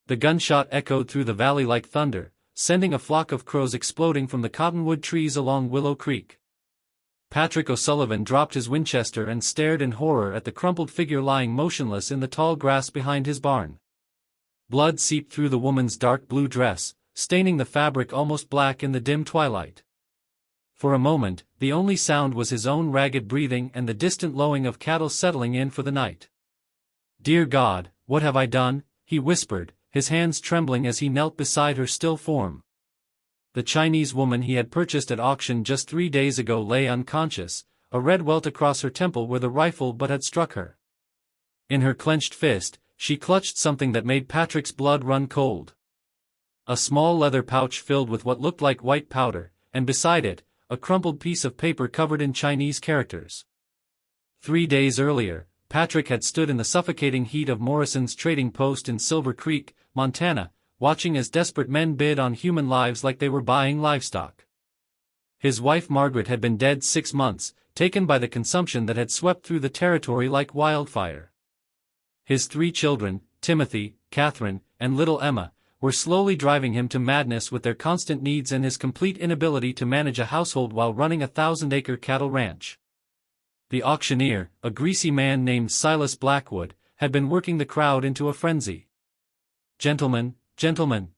The gunshot echoed through the valley like thunder, sending a flock of crows exploding from the cottonwood trees along Willow Creek. Patrick O'Sullivan dropped his Winchester and stared in horror at the crumpled figure lying motionless in the tall grass behind his barn. Blood seeped through the woman's dark blue dress, staining the fabric almost black in the dim twilight. For a moment, the only sound was his own ragged breathing and the distant lowing of cattle settling in for the night. "Dear God, what have I done?" he whispered, his hands trembling as he knelt beside her still form. The Chinese woman he had purchased at auction just 3 days ago lay unconscious, a red welt across her temple where the rifle butt had struck her. In her clenched fist, she clutched something that made Patrick's blood run cold. A small leather pouch filled with what looked like white powder, and beside it, a crumpled piece of paper covered in Chinese characters. 3 days earlier, Patrick had stood in the suffocating heat of Morrison's trading post in Silver Creek, Montana, watching as desperate men bid on human lives like they were buying livestock. His wife Margaret had been dead 6 months, taken by the consumption that had swept through the territory like wildfire. His 3 children, Timothy, Catherine, and little Emma, were slowly driving him to madness with their constant needs and his complete inability to manage a household while running a 1,000-acre cattle ranch. The auctioneer, a greasy man named Silas Blackwood, had been working the crowd into a frenzy. "Gentlemen, gentlemen!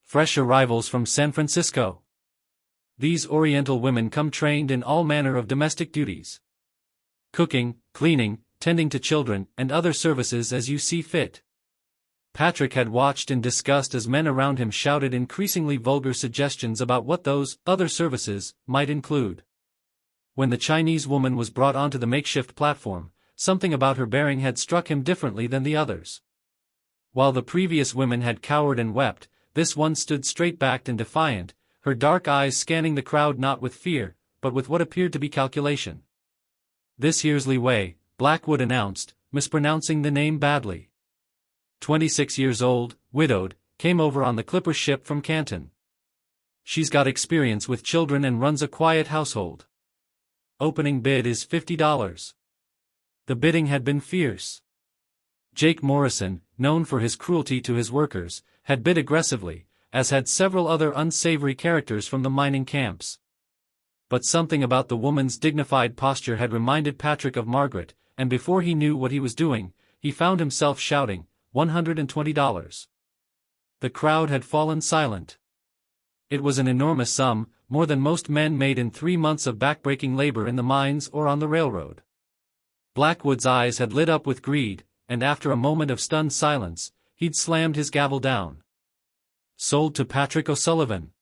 Fresh arrivals from San Francisco. These Oriental women come trained in all manner of domestic duties. Cooking, cleaning, tending to children, and other services as you see fit." Patrick had watched in disgust as men around him shouted increasingly vulgar suggestions about what those other services might include. When the Chinese woman was brought onto the makeshift platform, something about her bearing had struck him differently than the others. While the previous women had cowered and wept, this one stood straight-backed and defiant, her dark eyes scanning the crowd not with fear, but with what appeared to be calculation. "This here's Li Wei," Blackwood announced, mispronouncing the name badly. 26 years old, widowed, came over on the clipper ship from Canton. She's got experience with children and runs a quiet household. Opening bid is $50. The bidding had been fierce. Jake Morrison, known for his cruelty to his workers, had bid aggressively, as had several other unsavory characters from the mining camps. But something about the woman's dignified posture had reminded Patrick of Margaret, and before he knew what he was doing, he found himself shouting, $120. The crowd had fallen silent. It was an enormous sum, more than most men made in 3 months of backbreaking labor in the mines or on the railroad. Blackwood's eyes had lit up with greed, and after a moment of stunned silence, he'd slammed his gavel down. Sold to Patrick O'Sullivan.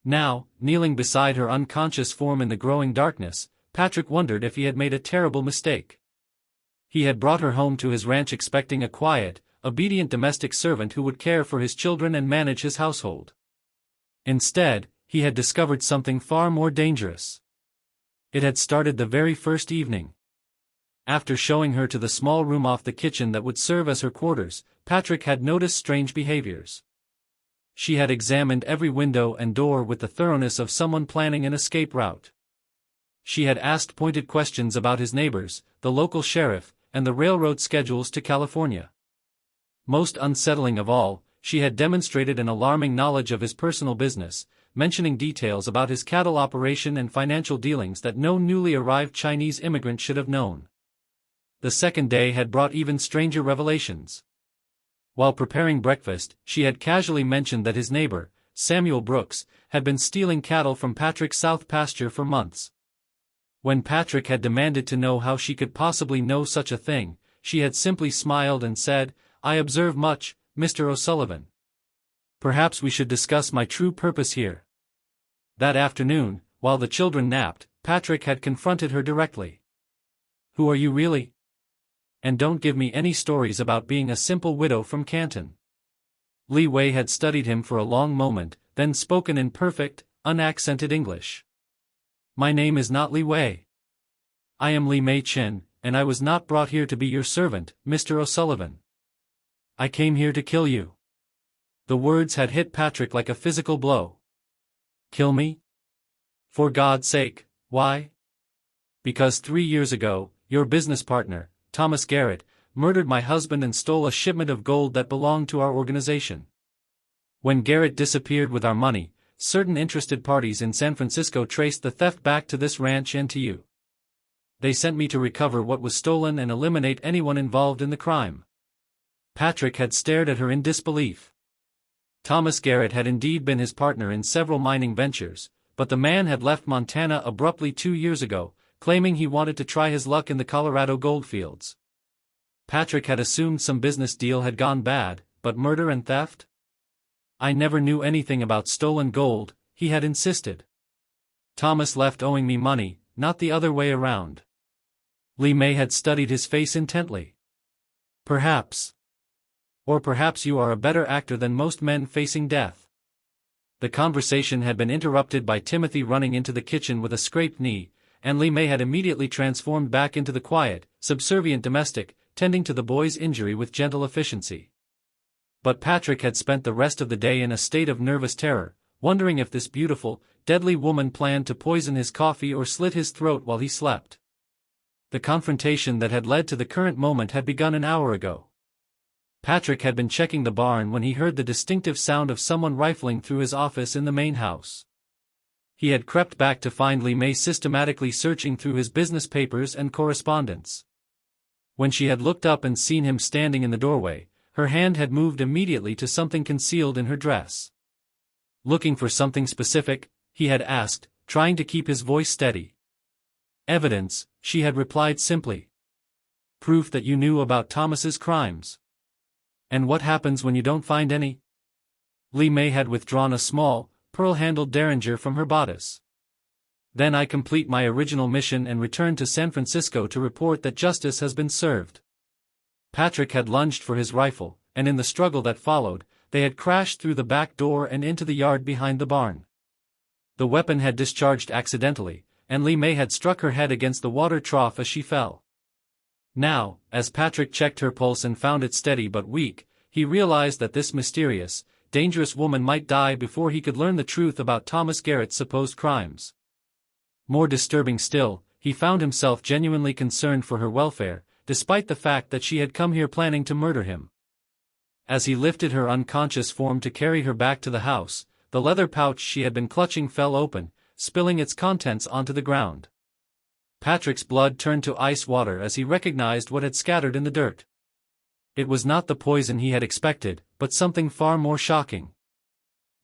Now, kneeling beside her unconscious form in the growing darkness, Patrick wondered if he had made a terrible mistake. He had brought her home to his ranch expecting a quiet, obedient domestic servant who would care for his children and manage his household. Instead, he had discovered something far more dangerous. It had started the very first evening. After showing her to the small room off the kitchen that would serve as her quarters, Patrick had noticed strange behaviors. She had examined every window and door with the thoroughness of someone planning an escape route. She had asked pointed questions about his neighbors, the local sheriff, and the railroad schedules to California. Most unsettling of all, she had demonstrated an alarming knowledge of his personal business, mentioning details about his cattle operation and financial dealings that no newly arrived Chinese immigrant should have known. The second day had brought even stranger revelations. While preparing breakfast, she had casually mentioned that his neighbor, Samuel Brooks, had been stealing cattle from Patrick's south pasture for months. When Patrick had demanded to know how she could possibly know such a thing, she had simply smiled and said, "I observe much, Mr. O'Sullivan. Perhaps we should discuss my true purpose here." That afternoon, while the children napped, Patrick had confronted her directly. "Who are you really? And don't give me any stories about being a simple widow from Canton." Li Wei had studied him for a long moment, then spoken in perfect, unaccented English. "My name is not Li Wei. I am Li Mei Chin, and I was not brought here to be your servant, Mr. O'Sullivan. I came here to kill you." The words had hit Patrick like a physical blow. "Kill me? For God's sake, why?" "Because 3 years ago, your business partner, Thomas Garrett, murdered my husband and stole a shipment of gold that belonged to our organization. When Garrett disappeared with our money, certain interested parties in San Francisco traced the theft back to this ranch and to you. They sent me to recover what was stolen and eliminate anyone involved in the crime." Patrick had stared at her in disbelief. Thomas Garrett had indeed been his partner in several mining ventures, but the man had left Montana abruptly 2 years ago, claiming he wanted to try his luck in the Colorado goldfields. Patrick had assumed some business deal had gone bad, but murder and theft? "I never knew anything about stolen gold," he had insisted. "Thomas left owing me money, not the other way around." Li Mei had studied his face intently. "Perhaps. Or perhaps you are a better actor than most men facing death." The conversation had been interrupted by Timothy running into the kitchen with a scraped knee, and Li Mei had immediately transformed back into the quiet, subservient domestic, tending to the boy's injury with gentle efficiency. But Patrick had spent the rest of the day in a state of nervous terror, wondering if this beautiful, deadly woman planned to poison his coffee or slit his throat while he slept. The confrontation that had led to the current moment had begun an hour ago. Patrick had been checking the barn when he heard the distinctive sound of someone rifling through his office in the main house. He had crept back to find Li Mei systematically searching through his business papers and correspondence. When she had looked up and seen him standing in the doorway, her hand had moved immediately to something concealed in her dress. "Looking for something specific?" he had asked, trying to keep his voice steady. "Evidence," she had replied simply. "Proof that you knew about Thomas's crimes." "And what happens when you don't find any?" Li Mei had withdrawn a small, pearl-handled derringer from her bodice. "Then I complete my original mission and return to San Francisco to report that justice has been served." Patrick had lunged for his rifle, and in the struggle that followed, they had crashed through the back door and into the yard behind the barn. The weapon had discharged accidentally, and Li Mei had struck her head against the water trough as she fell. Now, as Patrick checked her pulse and found it steady but weak, he realized that this mysterious, dangerous woman might die before he could learn the truth about Thomas Garrett's supposed crimes. More disturbing still, he found himself genuinely concerned for her welfare, despite the fact that she had come here planning to murder him. As he lifted her unconscious form to carry her back to the house, the leather pouch she had been clutching fell open, spilling its contents onto the ground. Patrick's blood turned to ice water as he recognized what had scattered in the dirt. It was not the poison he had expected, but something far more shocking.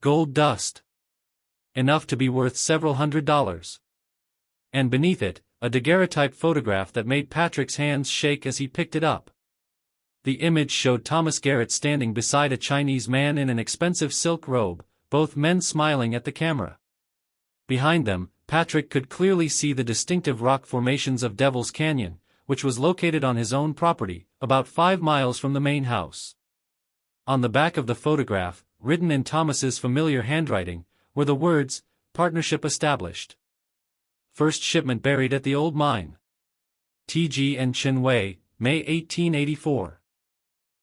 Gold dust. Enough to be worth several $100s. And beneath it, a daguerreotype photograph that made Patrick's hands shake as he picked it up. The image showed Thomas Garrett standing beside a Chinese man in an expensive silk robe, both men smiling at the camera. Behind them, Patrick could clearly see the distinctive rock formations of Devil's Canyon, which was located on his own property, about 5 miles from the main house. On the back of the photograph, written in Thomas's familiar handwriting, were the words, "Partnership established. First shipment buried at the old mine. T.G. and Chen Wei, May 1884.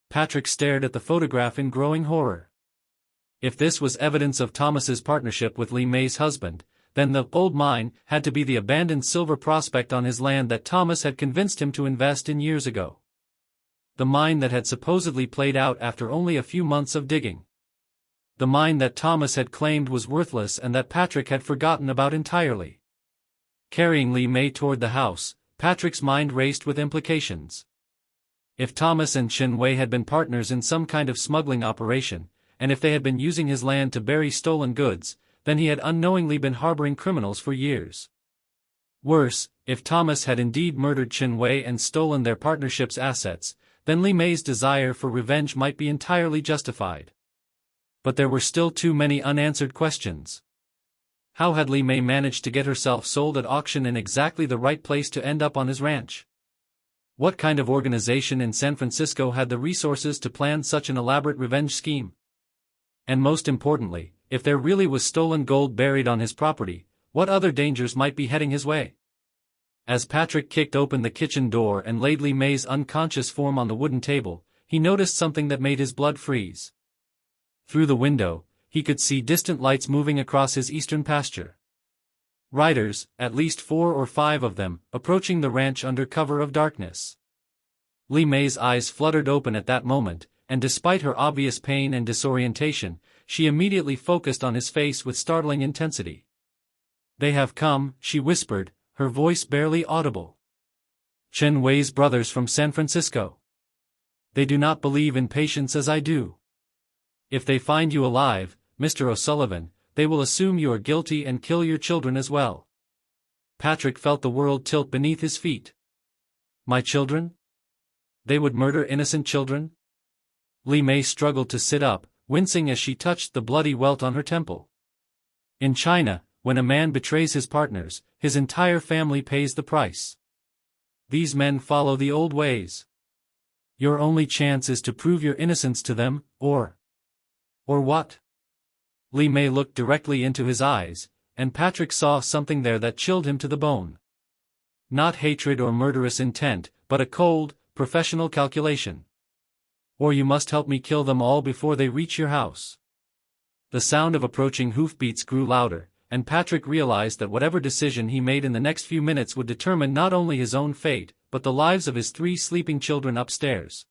Patrick stared at the photograph in growing horror. If this was evidence of Thomas's partnership with Li Mei's husband, then the old mine had to be the abandoned silver prospect on his land that Thomas had convinced him to invest in years ago. The mine that had supposedly played out after only a few months of digging. The mine that Thomas had claimed was worthless and that Patrick had forgotten about entirely. Carrying Li Mei toward the house, Patrick's mind raced with implications. If Thomas and Chen Wei had been partners in some kind of smuggling operation, and if they had been using his land to bury stolen goods, then he had unknowingly been harboring criminals for years. Worse, if Thomas had indeed murdered Chen Wei and stolen their partnership's assets, then Li Mei's desire for revenge might be entirely justified. But there were still too many unanswered questions. How had Li Mei managed to get herself sold at auction in exactly the right place to end up on his ranch? What kind of organization in San Francisco had the resources to plan such an elaborate revenge scheme? And most importantly, if there really was stolen gold buried on his property, what other dangers might be heading his way? As Patrick kicked open the kitchen door and laid Li Mei's unconscious form on the wooden table, he noticed something that made his blood freeze. Through the window, he could see distant lights moving across his eastern pasture. Riders, at least 4 or 5 of them, approaching the ranch under cover of darkness. Li Mei's eyes fluttered open at that moment, and despite her obvious pain and disorientation, she immediately focused on his face with startling intensity. "They have come," she whispered, her voice barely audible. "Chen Wei's brothers from San Francisco. They do not believe in patience as I do. If they find you alive, Mr. O'Sullivan, they will assume you are guilty and kill your children as well." Patrick felt the world tilt beneath his feet. "My children? They would murder innocent children?" Li Mei struggled to sit up, wincing as she touched the bloody welt on her temple. "In China, when a man betrays his partners, his entire family pays the price. These men follow the old ways. Your only chance is to prove your innocence to them, or what?" Li Mei looked directly into his eyes, and Patrick saw something there that chilled him to the bone. Not hatred or murderous intent, but a cold, professional calculation. "Or you must help me kill them all before they reach your house." The sound of approaching hoofbeats grew louder, and Patrick realized that whatever decision he made in the next few minutes would determine not only his own fate, but the lives of his 3 sleeping children upstairs.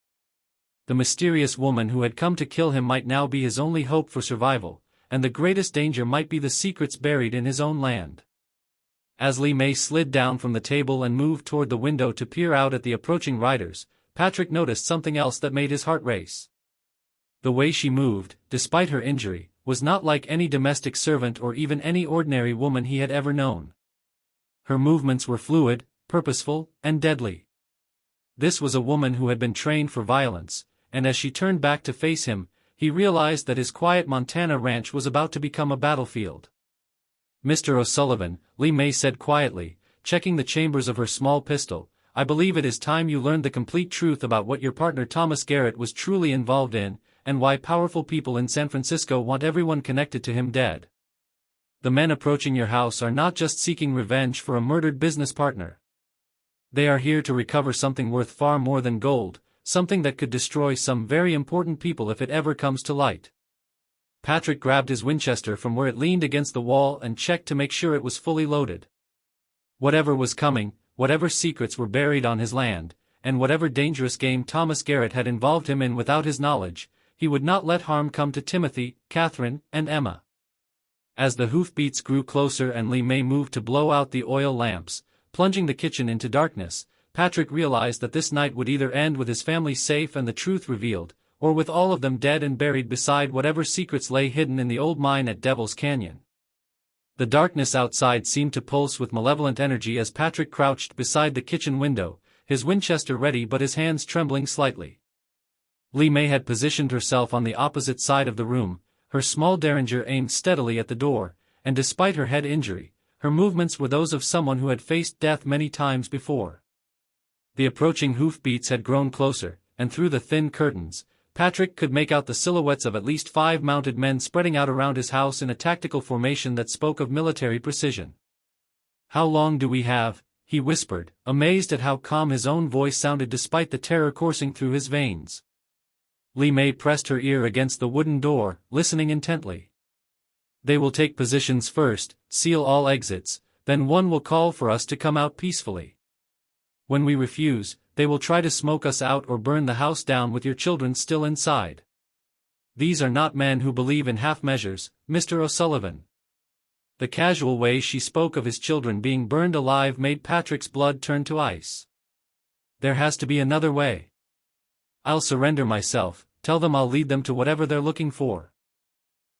The mysterious woman who had come to kill him might now be his only hope for survival, and the greatest danger might be the secrets buried in his own land. As Li Mei slid down from the table and moved toward the window to peer out at the approaching riders, Patrick noticed something else that made his heart race. The way she moved, despite her injury, was not like any domestic servant or even any ordinary woman he had ever known. Her movements were fluid, purposeful, and deadly. This was a woman who had been trained for violence, and as she turned back to face him, he realized that his quiet Montana ranch was about to become a battlefield. "Mr. O'Sullivan," Li Mei said quietly, checking the chambers of her small pistol, "I believe it is time you learned the complete truth about what your partner Thomas Garrett was truly involved in, and why powerful people in San Francisco want everyone connected to him dead. The men approaching your house are not just seeking revenge for a murdered business partner. They are here to recover something worth far more than gold, something that could destroy some very important people if it ever comes to light." Patrick grabbed his Winchester from where it leaned against the wall and checked to make sure it was fully loaded. Whatever was coming, whatever secrets were buried on his land, and whatever dangerous game Thomas Garrett had involved him in without his knowledge, he would not let harm come to Timothy, Catherine, and Emma. As the hoofbeats grew closer and Li Mei moved to blow out the oil lamps, plunging the kitchen into darkness, Patrick realized that this night would either end with his family safe and the truth revealed, or with all of them dead and buried beside whatever secrets lay hidden in the old mine at Devil's Canyon. The darkness outside seemed to pulse with malevolent energy as Patrick crouched beside the kitchen window, his Winchester ready but his hands trembling slightly. Li Mei had positioned herself on the opposite side of the room, her small derringer aimed steadily at the door, and despite her head injury, her movements were those of someone who had faced death many times before. The approaching hoofbeats had grown closer, and through the thin curtains, Patrick could make out the silhouettes of at least 5 mounted men spreading out around his house in a tactical formation that spoke of military precision. "How long do we have?" he whispered, amazed at how calm his own voice sounded despite the terror coursing through his veins. Li Mei pressed her ear against the wooden door, listening intently. "They will take positions first, seal all exits, then one will call for us to come out peacefully. When we refuse, they will try to smoke us out or burn the house down with your children still inside. These are not men who believe in half measures, Mr. O'Sullivan." The casual way she spoke of his children being burned alive made Patrick's blood turn to ice. "There has to be another way. I'll surrender myself, tell them I'll lead them to whatever they're looking for.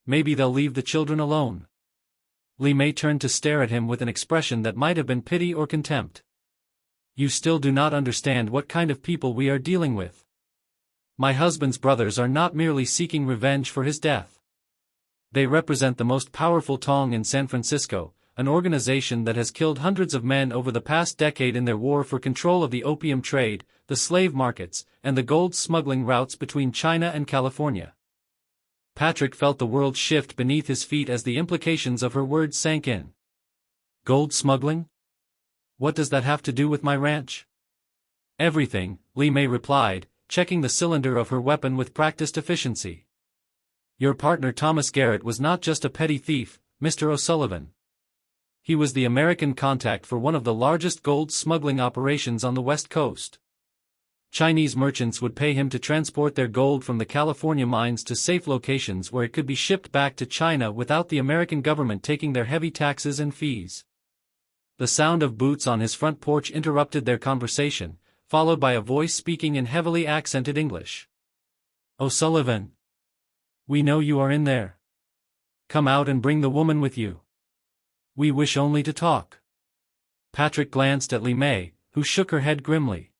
Maybe they'll leave the children alone." Li Mei turned to stare at him with an expression that might have been pity or contempt. "You still do not understand what kind of people we are dealing with. My husband's brothers are not merely seeking revenge for his death. They represent the most powerful Tong in San Francisco, an organization that has killed hundreds of men over the past decade in their war for control of the opium trade, the slave markets, and the gold smuggling routes between China and California." Patrick felt the world shift beneath his feet as the implications of her words sank in. "Gold smuggling? What does that have to do with my ranch?" "Everything," Li Mei replied, checking the cylinder of her weapon with practiced efficiency. "Your partner Thomas Garrett was not just a petty thief, Mr. O'Sullivan. He was the American contact for one of the largest gold smuggling operations on the West Coast. Chinese merchants would pay him to transport their gold from the California mines to safe locations where it could be shipped back to China without the American government taking their heavy taxes and fees. The sound of boots on his front porch interrupted their conversation, followed by a voice speaking in heavily accented English. "O'Sullivan. We know you are in there. Come out and bring the woman with you. We wish only to talk." Patrick glanced at Li Mei, who shook her head grimly.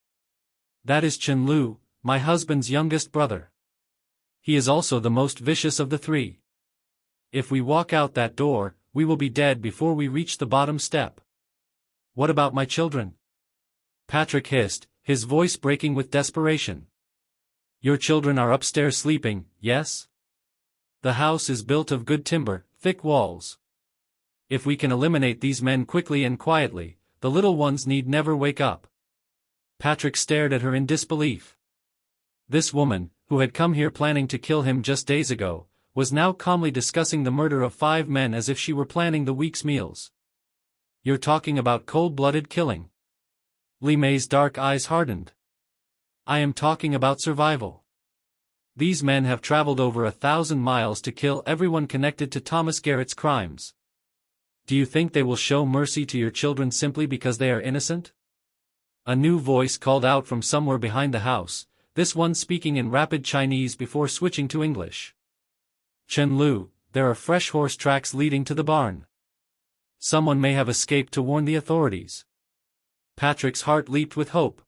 "That is Chen Lu, my husband's youngest brother. He is also the most vicious of the three. If we walk out that door, we will be dead before we reach the bottom step." "What about my children?" Patrick hissed, his voice breaking with desperation. "Your children are upstairs sleeping, yes? The house is built of good timber, thick walls. If we can eliminate these men quickly and quietly, the little ones need never wake up." Patrick stared at her in disbelief. This woman, who had come here planning to kill him just days ago, was now calmly discussing the murder of 5 men as if she were planning the week's meals. "You're talking about cold-blooded killing?" Li Mei's dark eyes hardened. "I am talking about survival. These men have traveled over 1,000 miles to kill everyone connected to Thomas Garrett's crimes. Do you think they will show mercy to your children simply because they are innocent?" A new voice called out from somewhere behind the house, this one speaking in rapid Chinese before switching to English. "Chen Lu, there are fresh horse tracks leading to the barn. Someone may have escaped to warn the authorities." Patrick's heart leaped with hope.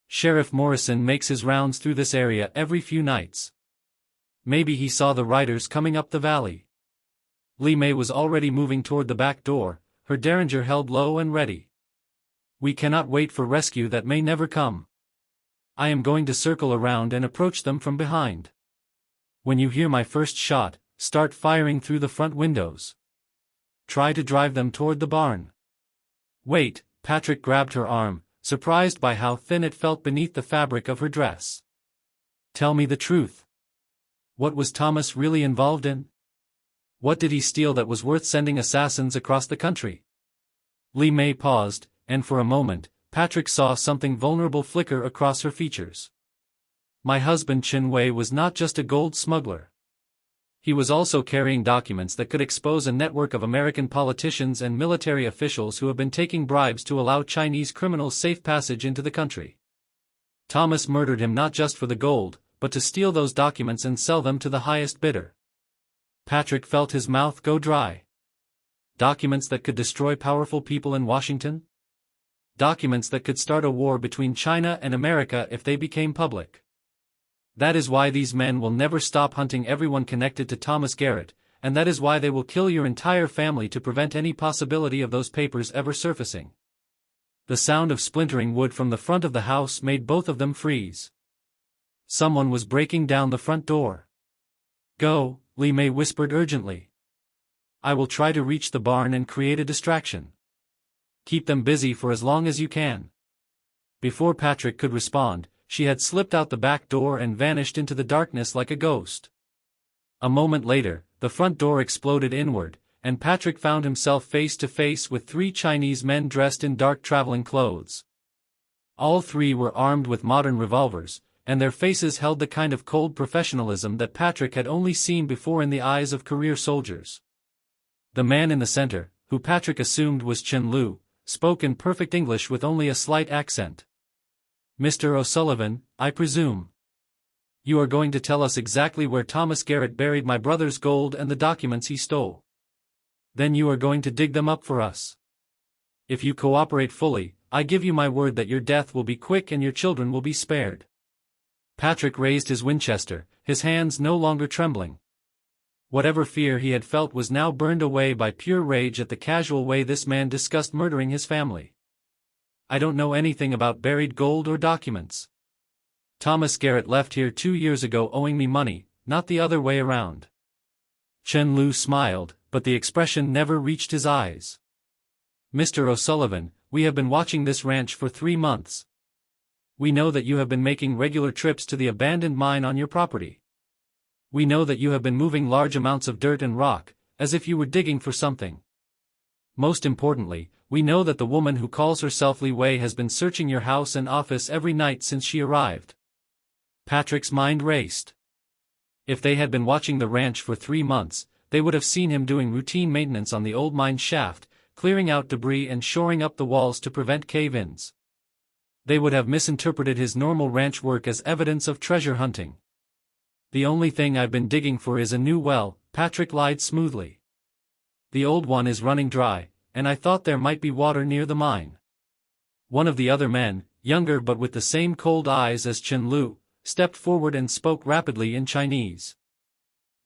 Sheriff Morrison makes his rounds through this area every few nights. Maybe he saw the riders coming up the valley. Li Mei was already moving toward the back door, her derringer held low and ready. "We cannot wait for rescue that may never come. I am going to circle around and approach them from behind. When you hear my first shot, start firing through the front windows. Try to drive them toward the barn." "Wait," Patrick grabbed her arm, surprised by how thin it felt beneath the fabric of her dress. "Tell me the truth. What was Thomas really involved in? What did he steal that was worth sending assassins across the country?" Li Mei paused, and for a moment, Patrick saw something vulnerable flicker across her features. "My husband Chen Wei was not just a gold smuggler. He was also carrying documents that could expose a network of American politicians and military officials who have been taking bribes to allow Chinese criminals safe passage into the country. Thomas murdered him not just for the gold, but to steal those documents and sell them to the highest bidder." Patrick felt his mouth go dry. Documents that could destroy powerful people in Washington? Documents that could start a war between China and America if they became public. That is why these men will never stop hunting everyone connected to Thomas Garrett, and that is why they will kill your entire family to prevent any possibility of those papers ever surfacing. The sound of splintering wood from the front of the house made both of them freeze. Someone was breaking down the front door. "Go," Li Mei whispered urgently. "I will try to reach the barn and create a distraction. Keep them busy for as long as you can." Before Patrick could respond, she had slipped out the back door and vanished into the darkness like a ghost. A moment later, the front door exploded inward, and Patrick found himself face to face with 3 Chinese men dressed in dark traveling clothes. All 3 were armed with modern revolvers, and their faces held the kind of cold professionalism that Patrick had only seen before in the eyes of career soldiers. The man in the center, who Patrick assumed was Chen Lu, spoke in perfect English with only a slight accent. "Mr. O'Sullivan, I presume. You are going to tell us exactly where Thomas Garrett buried my brother's gold and the documents he stole. Then you are going to dig them up for us. If you cooperate fully, I give you my word that your death will be quick and your children will be spared." Patrick raised his Winchester, his hands no longer trembling. Whatever fear he had felt was now burned away by pure rage at the casual way this man discussed murdering his family. "I don't know anything about buried gold or documents. Thomas Garrett left here 2 years ago owing me money, not the other way around." Chen Lu smiled, but the expression never reached his eyes. "Mr. O'Sullivan, we have been watching this ranch for 3 months. We know that you have been making regular trips to the abandoned mine on your property. We know that you have been moving large amounts of dirt and rock, as if you were digging for something. Most importantly, we know that the woman who calls herself Li Wei has been searching your house and office every night since she arrived." Patrick's mind raced. If they had been watching the ranch for 3 months, they would have seen him doing routine maintenance on the old mine shaft, clearing out debris and shoring up the walls to prevent cave-ins. They would have misinterpreted his normal ranch work as evidence of treasure hunting. "The only thing I've been digging for is a new well," Patrick lied smoothly. "The old one is running dry, and I thought there might be water near the mine." One of the other men, younger but with the same cold eyes as Chen Lu, stepped forward and spoke rapidly in Chinese.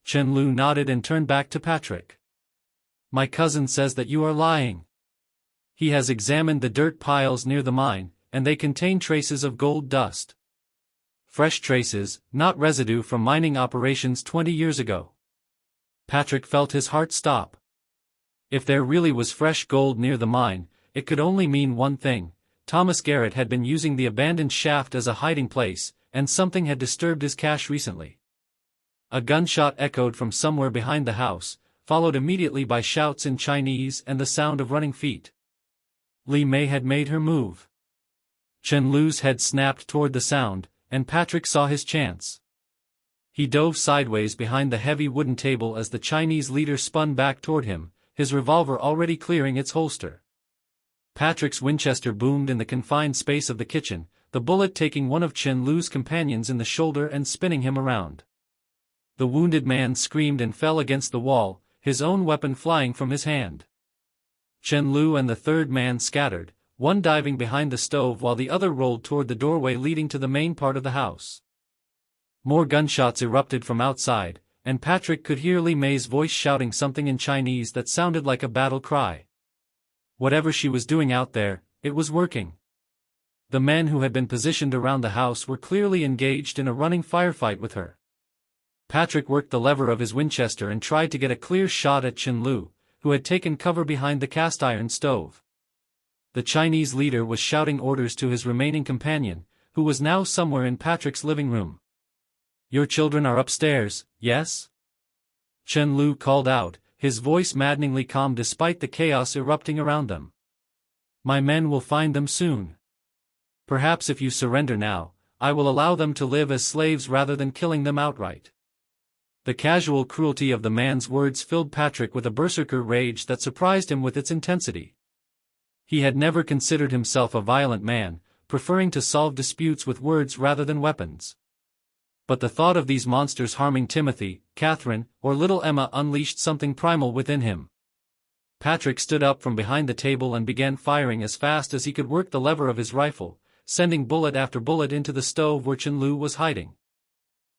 Chen Lu nodded and turned back to Patrick. "My cousin says that you are lying. He has examined the dirt piles near the mine, and they contain traces of gold dust. Fresh traces, not residue from mining operations 20 years ago." Patrick felt his heart stop. If there really was fresh gold near the mine, it could only mean one thing: Thomas Garrett had been using the abandoned shaft as a hiding place, and something had disturbed his cache recently. A gunshot echoed from somewhere behind the house, followed immediately by shouts in Chinese and the sound of running feet. Li Mei had made her move. Chen Lu's head snapped toward the sound, and Patrick saw his chance. He dove sideways behind the heavy wooden table as the Chinese leader spun back toward him, his revolver already clearing its holster. Patrick's Winchester boomed in the confined space of the kitchen, the bullet taking one of Chen Lu's companions in the shoulder and spinning him around. The wounded man screamed and fell against the wall, his own weapon flying from his hand. Chen Lu and the third man scattered, one diving behind the stove while the other rolled toward the doorway leading to the main part of the house. More gunshots erupted from outside, and Patrick could hear Li Mei's voice shouting something in Chinese that sounded like a battle cry. Whatever she was doing out there, it was working. The men who had been positioned around the house were clearly engaged in a running firefight with her. Patrick worked the lever of his Winchester and tried to get a clear shot at Chen Lu, who had taken cover behind the cast-iron stove. The Chinese leader was shouting orders to his remaining companion, who was now somewhere in Patrick's living room. "Your children are upstairs, yes?" Chen Lu called out, his voice maddeningly calm despite the chaos erupting around them. "My men will find them soon. Perhaps if you surrender now, I will allow them to live as slaves rather than killing them outright." The casual cruelty of the man's words filled Patrick with a berserker rage that surprised him with its intensity. He had never considered himself a violent man, preferring to solve disputes with words rather than weapons. But the thought of these monsters harming Timothy, Catherine, or little Emma unleashed something primal within him. Patrick stood up from behind the table and began firing as fast as he could work the lever of his rifle, sending bullet after bullet into the stove where Chen Lu was hiding.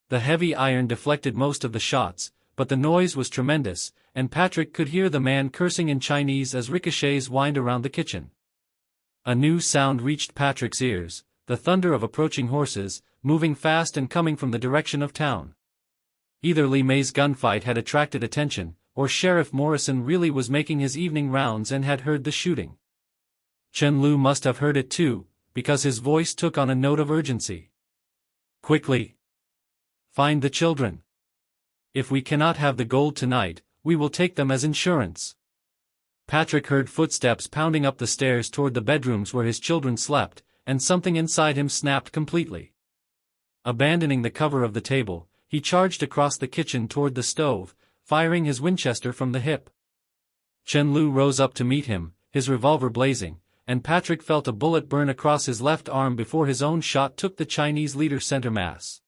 The heavy iron deflected most of the shots, but the noise was tremendous, and Patrick could hear the man cursing in Chinese as ricochets whined around the kitchen. A new sound reached Patrick's ears, the thunder of approaching horses, moving fast and coming from the direction of town. Either Li Mei's gunfight had attracted attention, or Sheriff Morrison really was making his evening rounds and had heard the shooting. Chen Lu must have heard it too, because his voice took on a note of urgency. "Quickly! Find the children. If we cannot have the gold tonight, we will take them as insurance." Patrick heard footsteps pounding up the stairs toward the bedrooms where his children slept, and something inside him snapped completely. Abandoning the cover of the table, he charged across the kitchen toward the stove, firing his Winchester from the hip. Chen Lu rose up to meet him, his revolver blazing, and Patrick felt a bullet burn across his left arm before his own shot took the Chinese leader's center mass.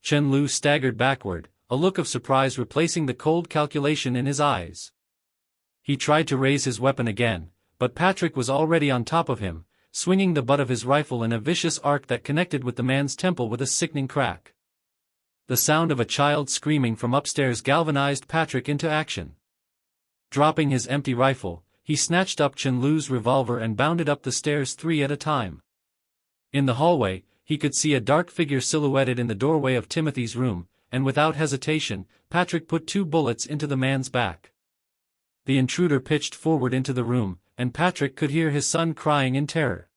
Chen Lu staggered backward, a look of surprise replacing the cold calculation in his eyes. He tried to raise his weapon again, but Patrick was already on top of him, swinging the butt of his rifle in a vicious arc that connected with the man's temple with a sickening crack. The sound of a child screaming from upstairs galvanized Patrick into action. Dropping his empty rifle, he snatched up Chen Lu's revolver and bounded up the stairs 3 at a time. In the hallway, he could see a dark figure silhouetted in the doorway of Timothy's room, and without hesitation, Patrick put 2 bullets into the man's back. The intruder pitched forward into the room, and Patrick could hear his son crying in terror.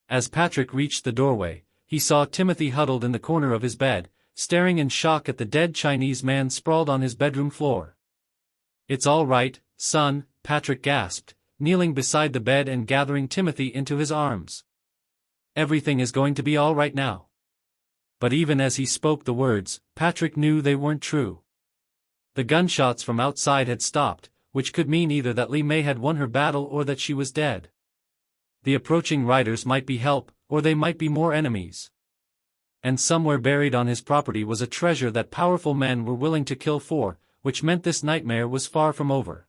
As Patrick reached the doorway, he saw Timothy huddled in the corner of his bed, staring in shock at the dead Chinese man sprawled on his bedroom floor. "It's all right, son," Patrick gasped, kneeling beside the bed and gathering Timothy into his arms. "Everything is going to be all right now." But even as he spoke the words, Patrick knew they weren't true. The gunshots from outside had stopped, which could mean either that Li Mei had won her battle or that she was dead. The approaching riders might be help, or they might be more enemies. And somewhere buried on his property was a treasure that powerful men were willing to kill for, which meant this nightmare was far from over.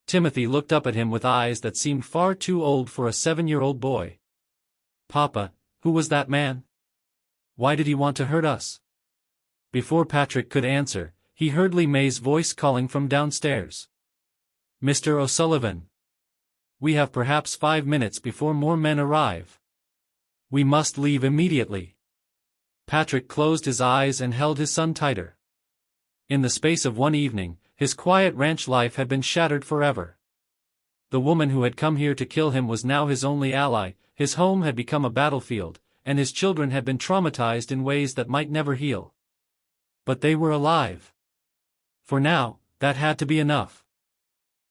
Timothy looked up at him with eyes that seemed far too old for a 7-year-old boy. "Papa, who was that man? Why did he want to hurt us?" Before Patrick could answer, he heard Li Mei's voice calling from downstairs. "Mr. O'Sullivan. We have perhaps 5 minutes before more men arrive. We must leave immediately." Patrick closed his eyes and held his son tighter. In the space of one evening, his quiet ranch life had been shattered forever. The woman who had come here to kill him was now his only ally, his home had become a battlefield, and his children had been traumatized in ways that might never heal. But they were alive. For now, that had to be enough.